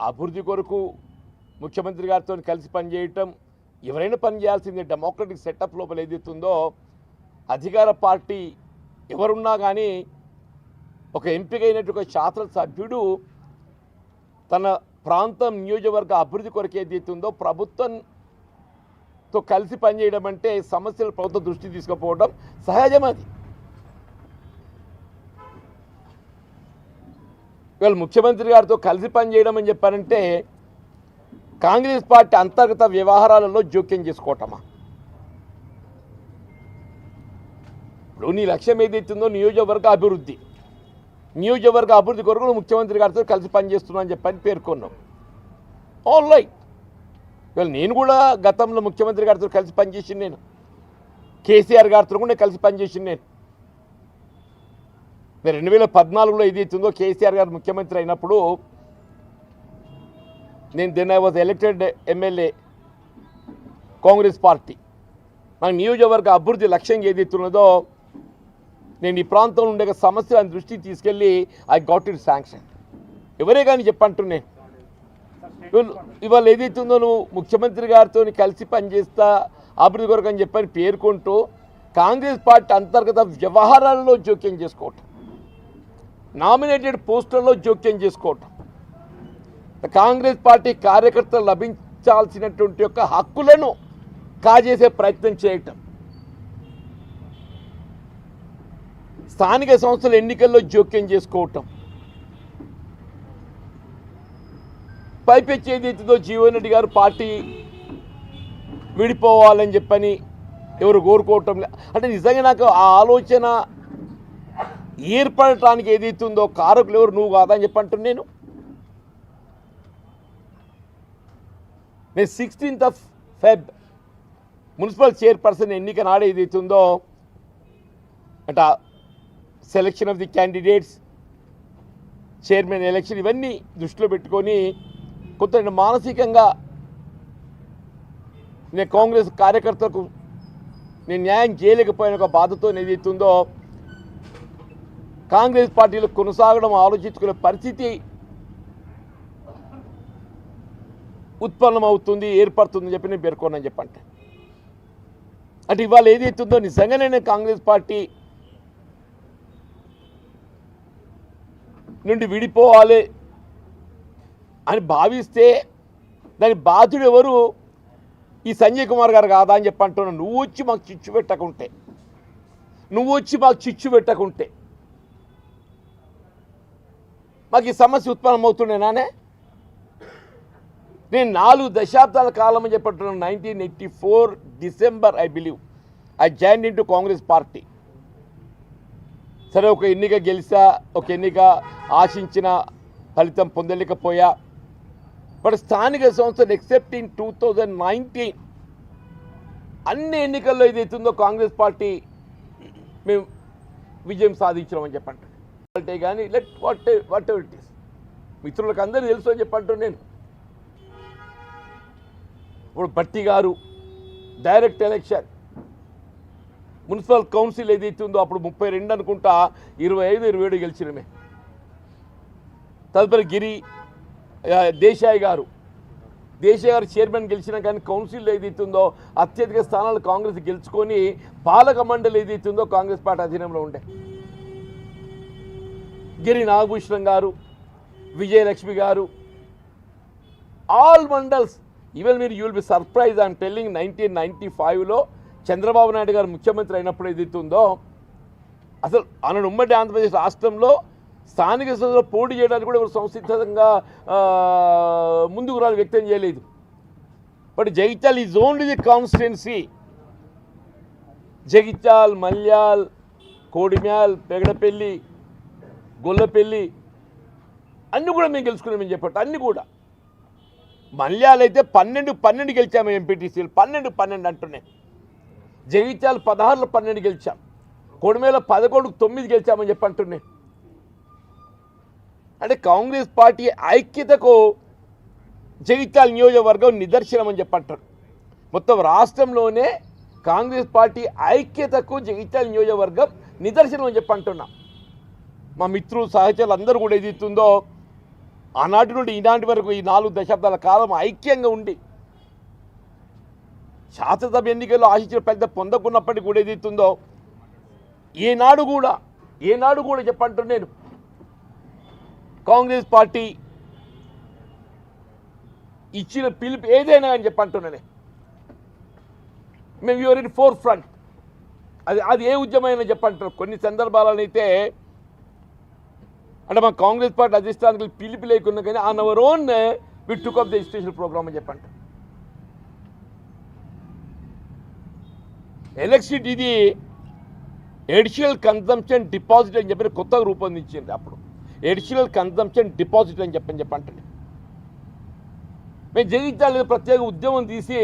అభివృద్ధి కొరకు ముఖ్యమంత్రి గారితో కలిసి పనిచేయటం, ఎవరైనా పనిచేయాల్సిందే. డెమోక్రటిక్ సెటప్ లోపల ఏదైతుందో అధికార పార్టీ ఎవరున్నా కానీ ఒక ఎంపికైనటువంటి శాసనసభ్యుడు తన ప్రాంతం నియోజకవర్గ అభివృద్ధి కొరకు ఏదైతుందో ప్రభుత్వంతో కలిసి పనిచేయడం అంటే సమస్యలు ప్రభుత్వం దృష్టి తీసుకుపోవడం సహజం. అది ఇవాళ ముఖ్యమంత్రి గారితో కలిసి పనిచేయడం అని చెప్పారంటే కాంగ్రెస్ పార్టీ అంతర్గత వ్యవహారాలలో జోక్యం చేసుకోవటమా? ఇప్పుడు నీ లక్ష్యం ఏదైతుందో నియోజకవర్గ అభివృద్ధి కొరకు ముఖ్యమంత్రి గారితో కలిసి పనిచేస్తున్నా అని చెప్పని పేర్కొన్నాం. All right. ఇవాళ నేను కూడా గతంలో ముఖ్యమంత్రి గారితో కలిసి పనిచేసింది, నేను కేసీఆర్ గారితో కూడా కలిసి పనిచేసింది. నేను 2014లో ఏదైతుందో కేసీఆర్ గారు ముఖ్యమంత్రి అయినప్పుడు నేను then I was elected MLA Congress party. నాకు నియోజకవర్గ అభివృద్ధి లక్ష్యంగా ఏదైతున్నదో నేను ఈ ప్రాంతంలో ఉండే సమస్యలను దృష్టికి తీసుకెళ్ళి ఐ గాట్ ఇట్ శాంక్షన్. ఎవరే కానీ చెప్పంటున్నాను. ఇవాళ ఏదైతుందో నువ్వు ముఖ్యమంత్రి గారితో కలిసి పనిచేస్తా అభివృద్ధి కొరకు అని చెప్పని పేర్కొంటూ కాంగ్రెస్ పార్టీ అంతర్గత వ్యవహారాల్లో జోక్యం చేసుకోవటం, నామినేటెడ్ పోస్టులలో జోక్యం చేసుకోవటం, కాంగ్రెస్ పార్టీ కార్యకర్తలు లభించాల్సినటువంటి యొక్క హక్కులను కాజేసే ప్రయత్నం చేయటం, స్థానిక సంస్థల ఎన్నికల్లో జోక్యం చేసుకోవటం, పైపెచ్చి ఏదైతుందో జీవన్ రెడ్డి గారు పార్టీ విడిపోవాలని చెప్పని ఎవరు కోరుకోవటం. అంటే నిజంగా నాకు ఆ ఆలోచన ఏర్పడటానికి ఏదైతుందో కారకులు ఎవరు, నువ్వు కాదని చెప్పంటున్నాను. నేను 16th Feb మున్సిపల్ చైర్పర్సన్ ఎన్నిక నాడు ఏదైతుందో అంటే selection of the candidates, chairman election ఇవన్నీ దృష్టిలో పెట్టుకొని కొంత మానసికంగా నేను కాంగ్రెస్ కార్యకర్తలకు నేను న్యాయం చేయలేకపోయిన ఒక బాధతో ఏదైతుందో కాంగ్రెస్ పార్టీలో కొనసాగడం ఆలోచించుకునే పరిస్థితి ఉత్పన్నమవుతుంది, ఏర్పడుతుందని చెప్పి నేను పేర్కొన్నాను చెప్పంటే. అంటే ఇవాళ ఏదైతుందో నిజంగానే నేను కాంగ్రెస్ పార్టీ నుండి విడిపోవాలి అని భావిస్తే దాని బాధ్యుడు ఎవరు? ఈ సంజయ్ కుమార్ గారు కాదా అని చెప్పంటున్నాను. నువ్వు వచ్చి మాకు చిచ్చు పెట్టకుంటే మాకు ఈ సమస్య ఉత్పన్నమవుతుండేనానే? నేను 4 దశాబ్దాల కాలం అని చెప్పంటున్నాను. 1984 December I believe I join in to Congress party. సరే, ఒక ఎన్నిక గెలిచా, ఒక ఎన్నిక ఆశించిన ఫలితం పొందలేకపోయా. బట్ స్థానిక సంస్థలు ఎక్సెప్ట్ ఇన్ 2019 అన్ని ఎన్నికల్లో ఏదైతుందో కాంగ్రెస్ పార్టీ మేము విజయం సాధించామని చెప్పండి. అంటే కానీ let what ever it is మిత్రులకు అందరూ తెలుసు అని చెప్పంటూ నేను ఇప్పుడు భట్టి గారు డైరెక్ట్ ఎలక్షన్ మున్సిపల్ కౌన్సిల్ ఏదైతుందో అప్పుడు 32 అనుకుంటా, 25-27 గెలిచినమే. తదుపరి దేశాయ్ గారు చైర్మన్ గెలిచినా కానీ కౌన్సిల్ ఏదైతుందో అత్యధిక స్థానాలు కాంగ్రెస్ గెలుచుకొని పాలక మండలి ఏదైతుందో కాంగ్రెస్ పార్టీ అధీనంలో ఉండే. గిరి నాగభూషణం గారు, విజయలక్ష్మి గారు, ఆల్ మండల్స్. ఈవెన్ మీరు you will be surprise I'm telling, 1995లో చంద్రబాబు నాయుడు గారు ముఖ్యమంత్రి అయినప్పుడు ఏదైతుందో అసలు ఆనాడు ఉమ్మడి ఆంధ్రప్రదేశ్ రాష్ట్రంలో స్థానిక సంస్థలో పోటీ చేయడానికి కూడా సంసిద్ధంగా ముందుకు రాని వ్యక్తం చేయలేదు. But Jagtial is only the constituency. Jagtial, Malyal, Kodimial, Pegadapalli, Gollapalli అన్నీ కూడా మేము గెలుచుకున్నామని చెప్పట్టు. అన్నీ కూడా మల్యాల్ అయితే 12 గెలిచాము ఎంపీటీసీలు, 12 అంటున్నాయి. జగిత్యాల 16లో 12 గెలిచాం, కోడిమేల 11-9 గెలిచామని చెప్పి అంటున్నాయి. అంటే కాంగ్రెస్ పార్టీ ఐక్యతకు జగిత్యాల నియోజకవర్గం నిదర్శనం అని చెప్పంటారు. మొత్తం రాష్ట్రంలోనే కాంగ్రెస్ పార్టీ ఐక్యతకు జగిత్యాల నియోజకవర్గం నిదర్శనం అని చెప్పి అంటున్నాం. మా మిత్రులు సహచరులు అందరూ కూడా ఏదైతుందో ఆనాటి నుండి ఈనాటి వరకు ఈ 4 దశాబ్దాల కాలం ఐక్యంగా ఉండి శాసనసభ ఎన్నికల్లో ఆశించిన పెద్ద పొందకున్నప్పటికీ కూడా ఏదైతుందో ఏనాడు కూడా చెప్పంటాను నేను కాంగ్రెస్ పార్టీ ఇచ్చిన పిలుపు ఏదైనా అని చెప్పంటున్నానే మేము యూఆర్ ఇన్ ఫోర్ ఫ్రంట్. అది ఏ ఉద్యమైనా చెప్పంటారు. కొన్ని సందర్భాలనైతే అంటే మా కాంగ్రెస్ పార్టీ అధిష్టానానికి పిలుపు లేకున్నా కానీ on our own we took up the education program అని చెప్పంటారు. ఎలక్ట్రిసిటీ ఇది ఎడిషనల్ కన్జంప్షన్ డిపాజిట్ అని చెప్పి కొత్తగా రూపొందించింది. అప్పుడు ఎడిషనల్ కన్జంప్షన్ డిపాజిట్ అని చెప్పండి. మేము జగిత్యాల ప్రత్యేక ఉద్యమం తీసి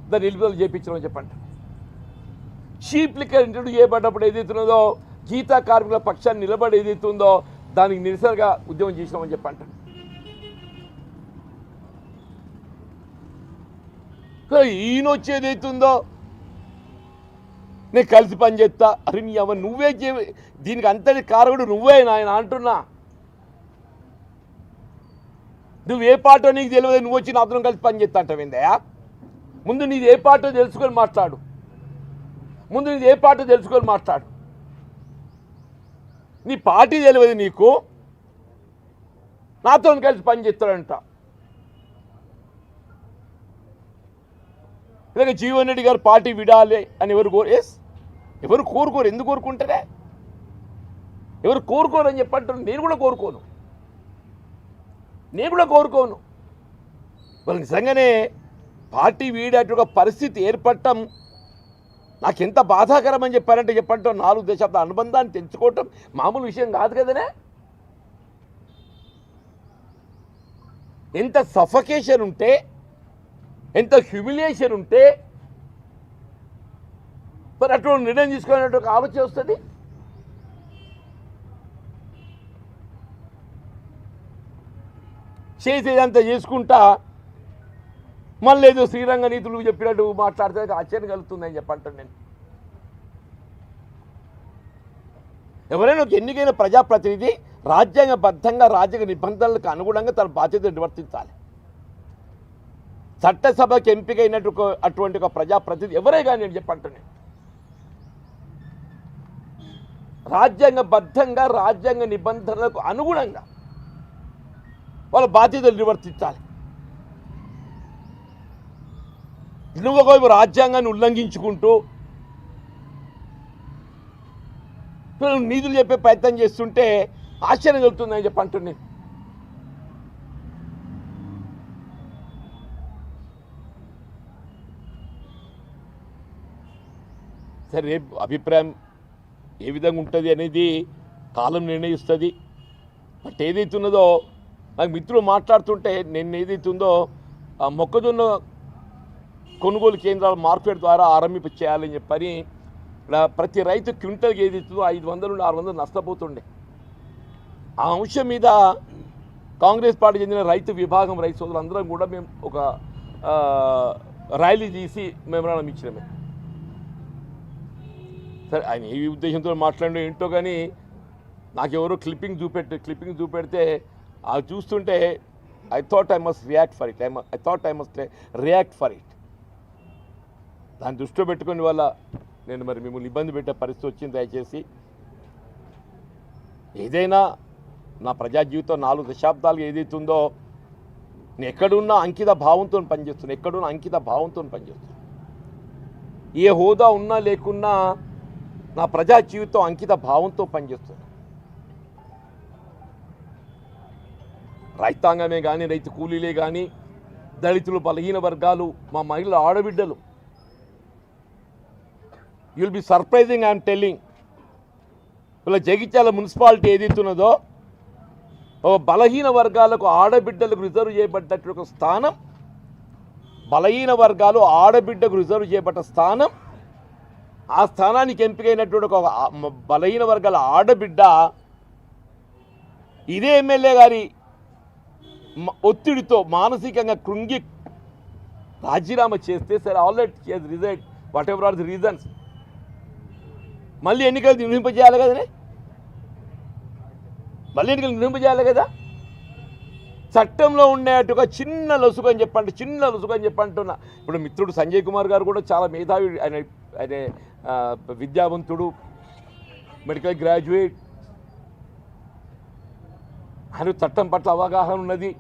దాన్ని నిలుపుదల చేయించమని చెప్పండి. చీప్ లిక్కర్ ఇంట్రడ్యూస్ చేయబడ్డప్పుడు ఏదైతున్నదో గీతా కార్మికుల పక్షాన్ని నిలబడి ఏదైతుందో దానికి నిరసనగా ఉద్యమం చేసినామని చెప్పండి. ఈయన వచ్చేదైతుందో నేను కలిసి పనిచేస్తా. అరే నీ అవ నువ్వే దీనికి అంతటి కారకుడు నువ్వే నాయన అంటున్నా. నువ్వు ఏ పార్టో నీకు తెలియదు, నువ్వు వచ్చి నాతో కలిసి పనిచేస్తా అంటావేందయా? ముందు నీది ఏ పార్టో తెలుసుకొని మాట్లాడు. నీ పార్టీ తెలియదు నీకు, నాతో కలిసి పనిచేస్తాడంట. ఇలాగ జీవన్ రెడ్డి గారు పార్టీ విడాలి అని ఎవరు కోరుకోరు. ఎందుకు కోరుకుంటారే? ఎవరు కోరుకోరు అని చెప్పంటారు. నేను కూడా కోరుకోను. వాళ్ళు నిజంగానే పార్టీ వీడేట ఒక పరిస్థితి ఏర్పడటం నాకెంత బాధాకరం అని చెప్పంటాం. 4 దశాబ్దాల అనుబంధాన్ని తెంచుకోవటం మామూలు విషయం కాదు కదనే. ఎంత సఫకేషన్ ఉంటే, ఎంత హ్యూమిలియేషన్ ఉంటే మరి అటువంటి నిర్ణయం తీసుకునేటువంటి ఒక ఆలోచన వస్తుంది. చేసేదంతా చేసుకుంటా మళ్ళీ ఏదో శ్రీరంగ నీతులు చెప్పినట్టు మాట్లాడితే ఆశ్చర్యం కలుగుతుందని చెప్పంటాను నేను. ఎవరైనా ఒక ఎన్నికైన ప్రజాప్రతినిధి రాజ్యాంగబద్ధంగా రాజ్యాంగ నిబంధనలకు అనుగుణంగా తన బాధ్యత నిర్వర్తించాలి. చట్టసభకి ఎంపికైనట్టు అటువంటి ఒక ప్రజాప్రతినిధి ఎవరే కానీ నేను చెప్పంటాను. రాజ్యాంగబద్ధంగా రాజ్యాంగ నిబంధనలకు అనుగుణంగా వాళ్ళ బాధ్యతలు నిర్వర్తించాలి. నువ్వు రాజ్యాంగాన్ని ఉల్లంఘించుకుంటూ నీతులు చెప్పే ప్రయత్నం చేస్తుంటే ఆశ్చర్యం కలుగుతుందని చెప్పంటున్నాను. సరే, రేపు అభిప్రాయం ఏ విధంగా ఉంటుంది అనేది కాలం నిర్ణయిస్తుంది. బట్ ఏదైతున్నదో నాకు మిత్రులు మాట్లాడుతుంటే నేను ఏదైతుందో మొక్కజొన్న కొనుగోలు కేంద్రాల మార్కెట్ ద్వారా ఆరంభింప చేయాలని చెప్పని ప్రతి రైతు క్వింటల్కి ఏదైతుందో 500 నుండి 600 నష్టపోతుండే. ఆ అంశం మీద కాంగ్రెస్ పార్టీ చెందిన రైతు విభాగం రైతు సోదరులందరం కూడా మేము ఒక ర్యాలీ తీసి మెమరాండం ఇచ్చినామే. సరే, ఆయన ఏ ఉద్దేశంతో మాట్లాడడం ఏంటో కానీ నాకెవరో క్లిప్పింగ్ చూపెడితే అది చూస్తుంటే I thought I must react for it. దాన్ని దృష్టిలో పెట్టుకుని వల్ల నేను మరి మిమ్మల్ని ఇబ్బంది పెట్టే పరిస్థితి వచ్చింది. దయచేసి ఏదైనా నా ప్రజా జీవితం 4 దశాబ్దాలుగా ఏదైతుందో నేను ఎక్కడున్నా అంకిత భావంతో పనిచేస్తున్నాను. ఏ హోదా ఉన్నా లేకున్నా నా ప్రజా జీవితం అంకిత భావంతో పనిచేస్తున్నాను. రైతాంగమే కానీ, రైతు కూలీలే కానీ, దళితులు, బలహీన వర్గాలు, మా మహిళల ఆడబిడ్డలు, you will B surprising. I'm telling, ఇలా జగిత్యాల మున్సిపాలిటీ ఏదైతున్నదో బలహీన వర్గాలకు ఆడబిడ్డలకు రిజర్వ్ చేయబడ్డట్టు ఒక స్థానం, బలహీన వర్గాలు ఆడబిడ్డకు రిజర్వ్ చేయబడ్డ స్థానం, ఆ స్థానానికి ఎంపికైనటువంటి ఒక బలహీన వర్గాల ఆడబిడ్డ ఇదే ఎమ్మెల్యే గారి ఒత్తిడితో మానసికంగా కృంగి రాజీనామా చేస్తే సరే, already resign, whatever are the reasons, మళ్ళీ ఎన్నికలు నిర్వహింపజేయాలి కదనే, చట్టంలో ఉండేట్టుగా చిన్న లొసుగు అని చెప్పంటున్నా. ఇప్పుడు మిత్రుడు సంజయ్ కుమార్ గారు కూడా చాలా మేధావి, ఆయన విద్యావంతుడు, మెడికల్ గ్రాడ్యుయేట్, ఆయన చట్టం పట్ల అవగాహన ఉన్నది.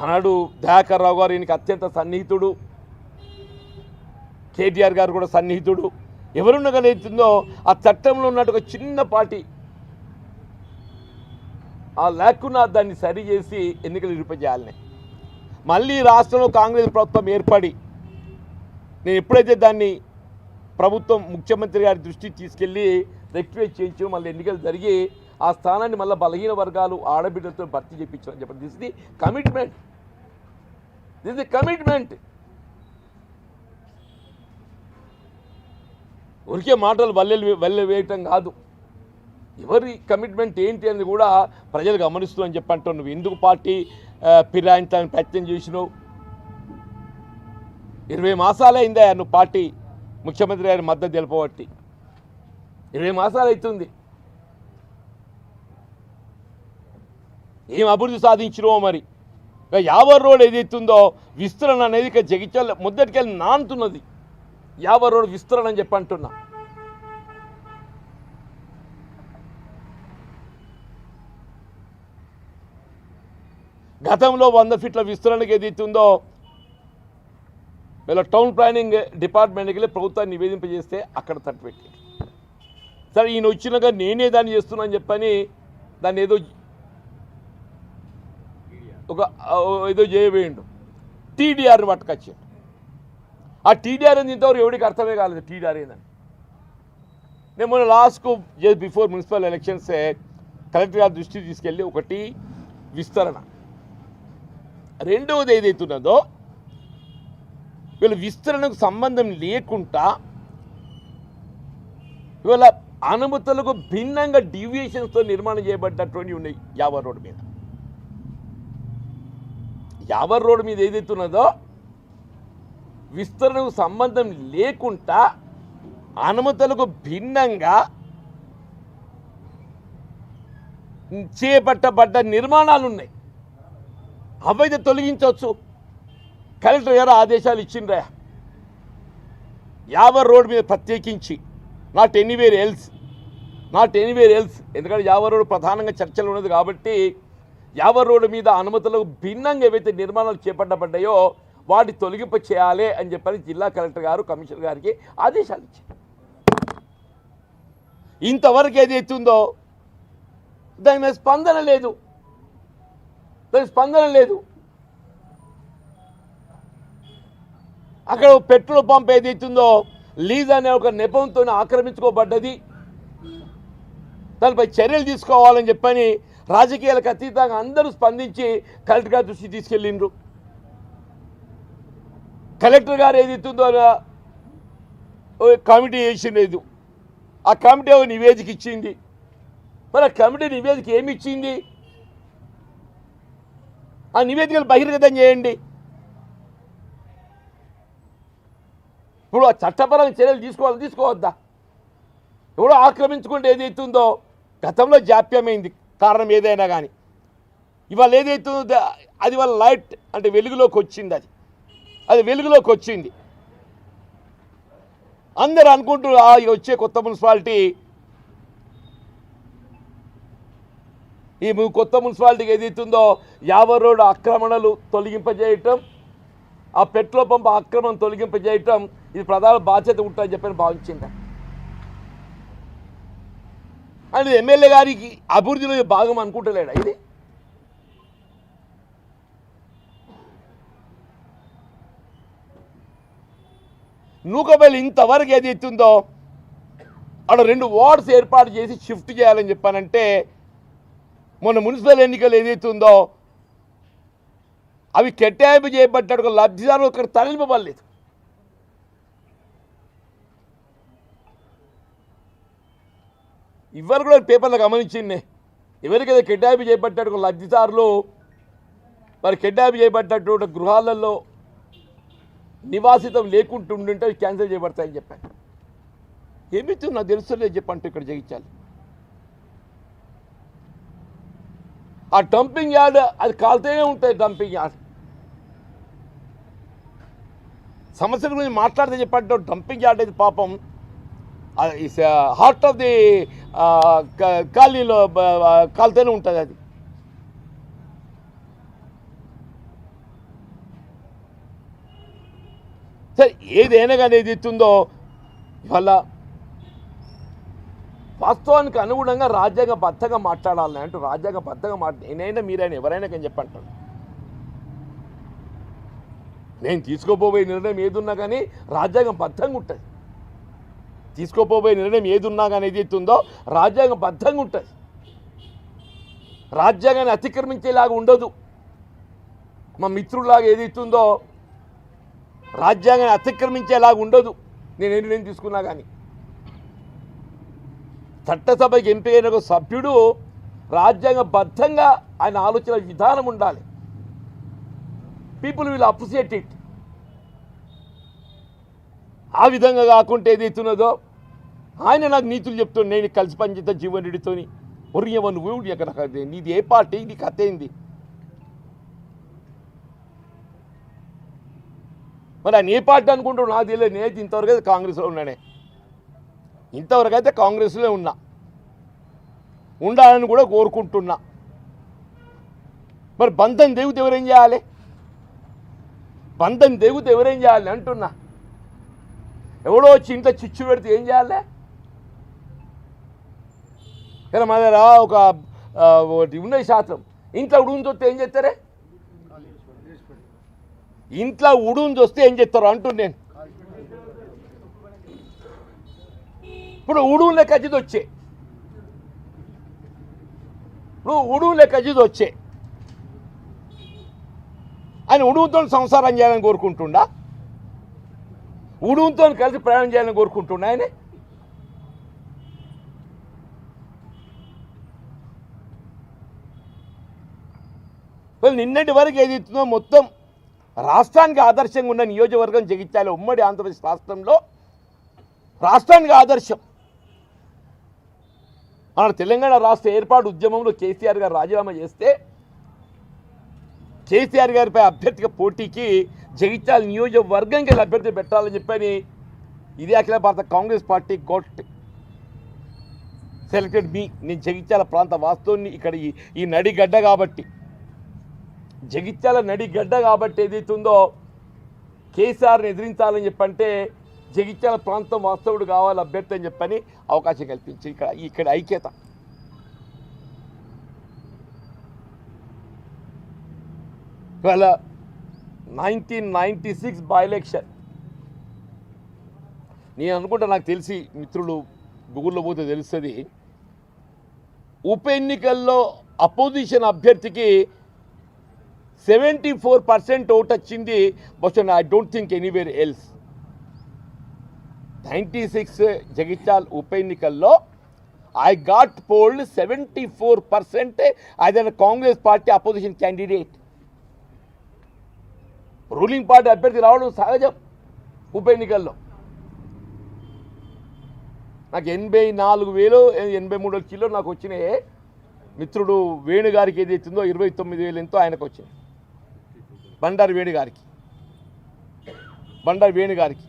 ఆనాడు దయాకర్ రావు గారు ఈయనకి అత్యంత సన్నిహితుడు, కేటీఆర్ గారు కూడా సన్నిహితుడు. ఎవరున్నగలుగుతుందో ఆ చట్టంలో ఉన్నట్టు చిన్నపాటి ఆ లేకున్నా దాన్ని సరి చేసి ఎన్నికలు నిర్వహించాలని. మళ్ళీ రాష్ట్రంలో కాంగ్రెస్ ప్రభుత్వం ఏర్పడి నేను ఎప్పుడైతే దాన్ని ప్రభుత్వం ముఖ్యమంత్రి గారి దృష్టికి తీసుకెళ్ళి రెక్టిఫై చేయించు, మళ్ళీ ఎన్నికలు జరిగి ఆ స్థానాన్ని మళ్ళీ బలహీన వర్గాలు ఆడబిడ్డలతో భర్తీ చేయించమని చెప్పండి. This the commitment. ఊరికే మాటలు వల్లెలు వేయటం కాదు. ఎవరి కమిట్మెంట్ ఏంటి అని కూడా ప్రజలు గమనిస్తున్నారని చెప్పంటావు. నువ్వు ఎందుకు పార్టీ ఫిరాయించాలని ప్రయత్నం చేసినావు? 20 మాసాలే అయిందా నువ్వు పార్టీ ముఖ్యమంత్రి గారి మద్దతు తెలుపబట్టి? 20 మాసాలు అవుతుంది. ఏం అభివృద్ధి సాధించినవో మరి. యావర్ రోడ్ ఏదైతుందో విస్తరణ అనేది ఇక జగిత్యాల మొదటికెళ్ళి నానుతున్నది. యావర్ రోడ్ విస్తరణ అని చెప్పంటున్నా. గతంలో 100 ఫీట్ల విస్తరణకు ఏదైతుందో వీళ్ళ టౌన్ ప్లానింగ్ డిపార్ట్మెంట్కి వెళ్ళి ప్రభుత్వాన్ని నివేదింపజేస్తే అక్కడ తట్టుపెట్టి, సరే ఈయన వచ్చినాక నేనే దాన్ని చేస్తున్నా అని చెప్పని దాన్ని ఏదో చేయబోయిండు. టీడీఆర్ని పట్టుకొచ్చాడు. ఆ టీడీఆర్ అని ఇంతవరకు ఎవరికి అర్థమే కాలేదు టీడీఆర్ ఏందని. నేను మొన్న లాస్ట్కు బిఫోర్ మున్సిపల్ ఎలక్షన్స్ కలెక్టర్ గారి దృష్టికి తీసుకెళ్ళి, ఒకటి విస్తరణ, రెండవది ఏదైతున్నదో వీళ్ళ విస్తరణకు సంబంధం లేకుండా ఇవాళ అనుమతులకు భిన్నంగా డీవియేషన్స్తో నిర్మాణం చేయబడ్డటువంటి ఉన్నాయి యావర్ రోడ్డు మీద. యావర్ రోడ్డు మీద ఏదైతున్నదో విస్తరణకు సంబంధం లేకుండా అనుమతులకు భిన్నంగా చేపట్టబడ్డ నిర్మాణాలు ఉన్నాయి. అవైతే తొలగించవచ్చు. కలెక్టర్ గారు ఆదేశాలు ఇచ్చిండ్రా. యావర్ రోడ్ మీద ప్రత్యేకించి నాట్ ఎనీవేర్ ఎల్స్. ఎందుకంటే యావర్ రోడ్ ప్రధానంగా చర్చలు ఉన్నది కాబట్టి యావర్ రోడ్డు మీద అనుమతులకు భిన్నంగా ఏవైతే నిర్మాణాలు చేపట్టబడ్డాయో వాటి తొలగింపు చేయాలి అని చెప్పని జిల్లా కలెక్టర్ గారు కమిషనర్ గారికి ఆదేశాలు ఇచ్చారు. ఇంతవరకు ఏదైతుందో దాని మీద స్పందన లేదు. అక్కడ పెట్రోల్ పంప్ ఏదైతుందో లీజ్ అనే ఒక నెపంతో ఆక్రమించుకోబడ్డది. దానిపై చర్యలు తీసుకోవాలని చెప్పని రాజకీయాలకు అతీతంగా అందరూ స్పందించి కలెక్టర్ గారి దృష్టికి తీసుకెళ్ళిండ్రు. కలెక్టర్ గారు ఏదైతుందో కమిటీ వేసినది. ఆ కమిటీ ఒక నివేదిక ఇచ్చింది. మరి ఆ కమిటీ నివేదిక ఏమి ఇచ్చింది? ఆ నివేదికలు బహిర్గతం చేయండి. ఇప్పుడు ఆ చట్టపరంగా చర్యలు తీసుకోవద్దా? ఎవడో ఆక్రమించుకుంటే ఏదైతుందో గతంలో జాప్యమైంది, కారణం ఏదైనా కానీ ఇవాళ ఏదైతుందో అది వాళ్ళ లైట్ అంటే వెలుగులోకి వచ్చింది. అది వెలుగులోకి వచ్చింది. అందరూ అనుకుంటున్నారు వచ్చే కొత్త మున్సిపాలిటీ, ఈ కొత్త మున్సిపాలిటీకి ఏదైతుందో యావర్ రోడ్డు ఆక్రమణలు తొలగింపజేయటం, ఆ పెట్రోల్ పంప్ ఆక్రమణ తొలగింపజేయటం ఇది ప్రధాన బాధ్యత ఉంటుందని చెప్పని భావించింది. అని ఎమ్మెల్యే గారికి అభివృద్ధిలో భాగం అనుకుంటలేడా? ఇది నూకబెల్లి ఇంతవరకు ఏదైతుందో అక్కడ 2 వార్డ్స్ ఏర్పాటు చేసి షిఫ్ట్ చేయాలని చెప్పానంటే మొన్న మున్సిపల్ ఎన్నికలు ఏదైతుందో అవి కేటాయింపు చేయబడ్డాడు లబ్ధిదారులు అక్కడ తరలింపబడలేదు. ఇవ్వరు కూడా పేపర్లో గమనించింది. ఎవరికైతే కేటాయింపు చేయబడ్డాడు లబ్ధిదారులు మరి కేటాయింపు చేయబడ్డటువంటి గృహాలలో నివాసితం లేకుంటుంటే క్యాన్సిల్ చేయబడతాయని చెప్పాను. ఏమిటి నాకు తెలుస్తలేదు చెప్పంటే ఇక్కడ జగించాలి. ఆ డంపింగ్ యార్డ్ అది కాలుతూనే ఉంటుంది. డంపింగ్ యార్డ్ సమస్యల గురించి మాట్లాడితే చెప్పంటే డంపింగ్ యార్డ్ అయితే పాపం ఇస్ హార్ట్ ఆఫ్ ది కాలనీలో కాలుతూనే ఉంటుంది అది. సరే ఏదైనా కానీ ఏది ఇస్తుందో ఇవాళ వాస్తవానికి అనుగుణంగా రాజ్యాంగబద్ధంగా మాట్లాడాలని అంటూ రాజ్యాంగబద్ధంగా నేనైనా మీరైనా ఎవరైనా కానీ చెప్పంటాను. నేను తీసుకోపోయే నిర్ణయం ఏదున్నా కానీ రాజ్యాంగబద్ధంగా ఉంటుంది. తీసుకోపోయే నిర్ణయం ఏదున్నా కానీ ఏది ఇస్తుందో రాజ్యాంగబద్ధంగా ఉంటుంది. రాజ్యాంగాన్ని అతిక్రమించేలాగా ఉండదు. మా మిత్రులాగా ఏది ఇస్తుందో రాజ్యాంగాన్ని అతిక్రమించేలాగా ఉండదు. నేను నిర్ణయం తీసుకున్నా కానీ చట్టసభకి ఎంపికైన ఒక సభ్యుడు రాజ్యాంగబద్ధంగా ఆయన ఆలోచన విధానం ఉండాలి. People will appreciate it. ఆ విధంగా కాకుంటే ఏదైతున్నదో ఆయన నాకు నీతులు చెప్తాడు. నేను కలిసి పనిచేస్తా జీవన్ రెడ్డితోని ఒరియవ నువ్వు ఎక్కడ నీది ఏ పార్టీ, నీ కథ ఏంది? మరి ఆయన ఏ పార్టీ అనుకుంటాడు నాకు తెలియదు. నేనైతే ఇంతవరకు అయితే కాంగ్రెస్లో ఉన్నానే. ఇంతవరకు అయితే కాంగ్రెస్లో ఉండాలని కూడా కోరుకుంటున్నా. మరి బంధం దేవుడు ఎవరేం చేయాలి? బంధం దేవుడు ఎవరేం చేయాలి అంటున్నా. ఎవడో వచ్చి ఇంట్లో చిచ్చు పెడితే ఏం చేయాలి? కానీ మన దగ్గర ఒక ఉన్నది శాస్త్రం. ఇంట్లో ఉడుగుని చూస్తే ఏం చేస్తారే? ఇంట్లో ఉడుగుని చూస్తే ఏం చేస్తారు అంటున్నా నేను. ఇప్పుడు ఉడుగులు లెక్క అజిది వచ్చే ఆయన ఉడుగుతో సంసారం చేయాలని కోరుకుంటుండా? ఉడుగుతో కలిసి ప్రయాణం చేయాలని కోరుకుంటుండా ఆయన? నిన్నటి వరకు ఏది ఇస్తుందో మొత్తం రాష్ట్రానికి ఆదర్శంగా ఉన్న నియోజకవర్గం జగిత్యాల. ఉమ్మడి ఆంధ్రప్రదేశ్ రాష్ట్రంలో రాష్ట్రానికి ఆదర్శం. మన తెలంగాణ రాష్ట్ర ఏర్పాటు ఉద్యమంలో కేసీఆర్ గారు రాజీనామా చేస్తే కేసీఆర్ గారిపై అభ్యర్థిగా పోటీకి జగిత్యాల నియోజకవర్గంకి అభ్యర్థి పెట్టాలని చెప్పని ఇది అఖిల భారత కాంగ్రెస్ పార్టీ గోట్ సెలెక్టెడ్ మీ. నేను జగిత్యాల ప్రాంత వాస్తవాన్ని ఇక్కడ ఈ నడిగడ్డ కాబట్టి, జగిత్యాల నడిగడ్డ కాబట్టి ఏదైతుందో కేసీఆర్ని ఎదిరించాలని చెప్పంటే జగిత్యాల ప్రాంతం వాస్తవుడు కావాలి అభ్యర్థి అని చెప్పని అవకాశం కల్పించి ఇక్కడ ఐక్యత. ఇవాళ 1996 బై ఎలక్షన్ నేను అనుకుంటా, నాకు తెలిసి మిత్రులు గూగుల్లో పోతే తెలుస్తుంది, ఉప ఎన్నికల్లో అపోజిషన్ అభ్యర్థికి 74% ఓటు వచ్చింది. But I don't think anywhere else. 96 Jagtial ఉప ఎన్నికల్లో I got polled 74% as Congress party opposition candidate. Ruling party అభ్యర్థి రావడం సహజం. ఉప ఎన్నికల్లో నాకు 84,000 కిలో నాకు వచ్చినాయి. మిత్రుడు వేణుగారికి ఏది ఇచ్చిందో 29,000 ఎంతో ఆయనకు వచ్చింది. బండారు వేణుగారికి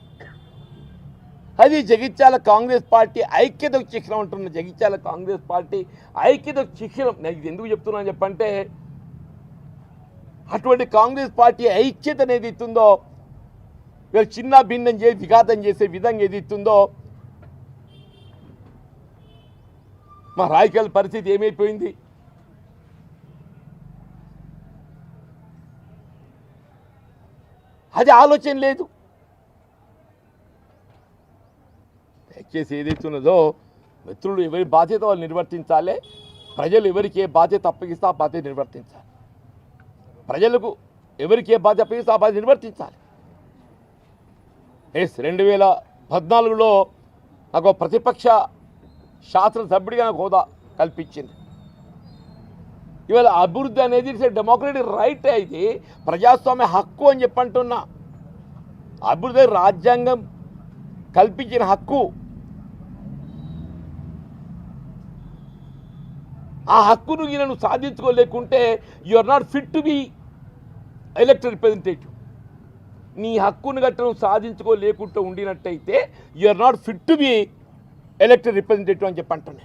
అది జగిత్యాల కాంగ్రెస్ పార్టీ ఐక్యతకు చిహ్నం అంటున్న. జగిత్యాల కాంగ్రెస్ పార్టీ ఐక్యతకు చిహ్నం. నేను ఇది ఎందుకు చెప్తున్నాను చెప్పంటే అటువంటి కాంగ్రెస్ పార్టీ ఐక్యత అనేది ఇస్తుందో, వీళ్ళు చిన్న భిన్నం చేసి విఘాతం చేసే విధంగా ఏది ఇస్తుందో, మా రాజకీయాల పరిస్థితి ఏమైపోయింది? అది ఆలోచన లేదు. దయచేసి ఏదైతున్నదో మిత్రులు ఎవరి బాధ్యత వాళ్ళు నిర్వర్తించాలి. ప్రజలు ఎవరికి ఏ బాధ్యత అప్పగిస్తే ఆ బాధ్యత నిర్వర్తించాలి. ప్రజలకు ఎవరికి ఏ బాధ్యత అప్పగిస్తే ఆ బాధ్యత నిర్వర్తించాలి. 2014లో నాకు ప్రతిపక్ష శాసనసభ్యుడిగా నాకు హోదా కల్పించింది. ఇవాళ అభివృద్ధి అనేది డెమోక్రటిక్ రైట్, అయితే ప్రజాస్వామ్య హక్కు అని చెప్పంటున్నా. అభివృద్ధి రాజ్యాంగం కల్పించిన హక్కు. ఆ హక్కును ఈయనను సాధించుకోలేకుంటే you are not fit to be elected representative. నీ హక్కును గట్టను సాధించుకోలేకుండా ఉండినట్టయితే you are not fit to be elected representative అని చెప్పి అంటాను.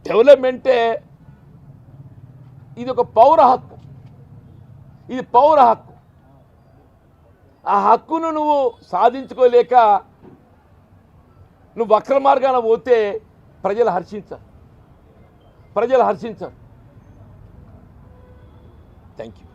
డెవలప్మెంటే ఇది ఒక పౌర హక్కు, ఇది పౌర హక్కు. ఆ హక్కును నువ్వు సాధించుకోలేక నువ్వు వక్ర మార్గాన పోతే ప్రజలు హర్షించరు. Thank you.